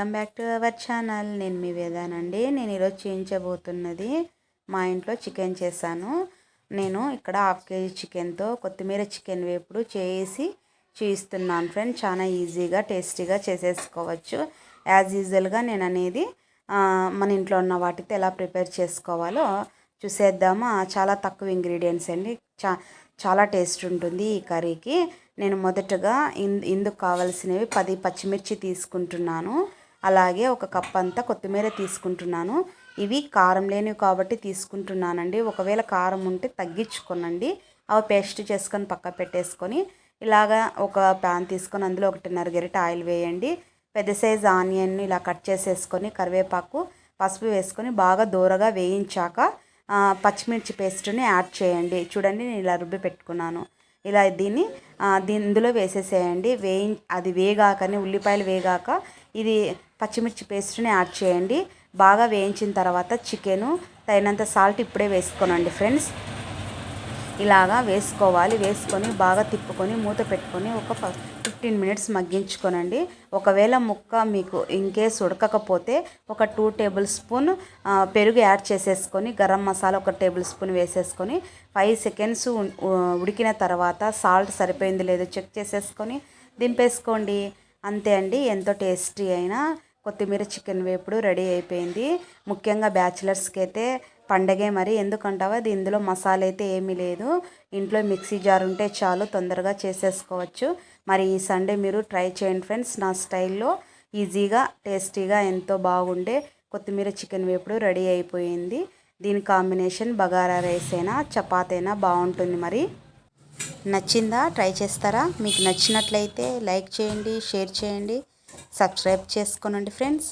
Welcome back to our channel. నేను మీ వేదానండి. నేను ఈరోజు చేయించబోతున్నది మా ఇంట్లో చికెన్ చేశాను. నేను ఇక్కడ హాఫ్ కేజీ చికెన్తో కొత్తిమీర చికెన్ వేపుడు చేసి చూపిస్తున్నాను ఫ్రెండ్. చాలా ఈజీగా టేస్టీగా చేసేసుకోవచ్చు. యాజ్ యూజువల్గా నేను అనేది మన ఇంట్లో ఉన్న వాటితో ఎలా ప్రిపేర్ చేసుకోవాలో చూసేద్దామా. చాలా తక్కువ ఇంగ్రీడియంట్స్ అండి, చాలా టేస్ట్ ఉంటుంది ఈ కర్రీకి. నేను మొదటగా ఇందుకు కావలసినవి 10 పచ్చిమిర్చి తీసుకుంటున్నాను. అలాగే ఒక కప్ అంతా కొత్తిమీర తీసుకుంటున్నాను. ఇవి కారం లేనివి కాబట్టి తీసుకుంటున్నానండి. ఒకవేళ కారం ఉంటే తగ్గించుకోనండి. అవి పేస్ట్ చేసుకొని పక్క పెట్టేసుకొని ఇలాగా ఒక ప్యాన్ తీసుకొని అందులో 1.5 గరిటె ఆయిల్ వేయండి. పెద్ద సైజ్ ఆనియన్ ఇలా కట్ చేసేసుకొని కరివేపాకు పసుపు వేసుకొని బాగా దూరగా వేయించాక పచ్చిమిర్చి పేస్ట్ని యాడ్ చేయండి. చూడండి, నేను ఇలా రుబ్బి పెట్టుకున్నాను. ఇలా ఇందులో వేసేసేయండి. అది వేగాకని ఉల్లిపాయలు వేగాక ఇది పచ్చిమిర్చి పేస్ట్ని యాడ్ చేయండి. బాగా వేయించిన తర్వాత చికెను తగినంత సాల్ట్ ఇప్పుడే వేసుకోనండి ఫ్రెండ్స్. ఇలాగా వేసుకోవాలి. వేసుకొని బాగా తిప్పుకొని మూత పెట్టుకొని ఒక 15 మినిట్స్ మగ్గించుకోనండి. ఒకవేళ ముక్క మీకు ఇన్కేస్ ఉడకకపోతే ఒక 2 టేబుల్ స్పూన్ పెరుగు యాడ్ చేసేసుకొని గరం మసాలా 1 టేబుల్ స్పూన్ వేసేసుకొని 5 సెకండ్స్ ఉడికిన తర్వాత సాల్ట్ సరిపోయింది లేదో చెక్ చేసేసుకొని దింపేసుకోండి. అంతే అండి, ఎంతో టేస్టీ అయిన కొత్తిమీర చికెన్ వేపుడు రెడీ అయిపోయింది. ముఖ్యంగా బ్యాచిలర్స్కి అయితే పండగే. మరి ఎందుకంటావా, ఇందులో మసాలా అయితే ఏమీ లేదు. ఇంట్లో మిక్సీ జార్ ఉంటే చాలు, తొందరగా చేసేసుకోవచ్చు. మరి ఈ సండే మీరు ట్రై చేయండి ఫ్రెండ్స్. నా స్టైల్లో ఈజీగా టేస్టీగా ఎంతో బాగుండే కొత్తిమీర చికెన్ వేపుడు రెడీ అయిపోయింది. దీని కాంబినేషన్ బగారా రైస్ అయినా చపాతీ అయినా బాగుంటుంది. మరి నచ్చిందా? ట్రై చేస్తారా? మీకు నచ్చినట్లయితే లైక్ చేయండి, షేర్ చేయండి, సబ్స్క్రైబ్ చేసుకోనండి ఫ్రెండ్స్.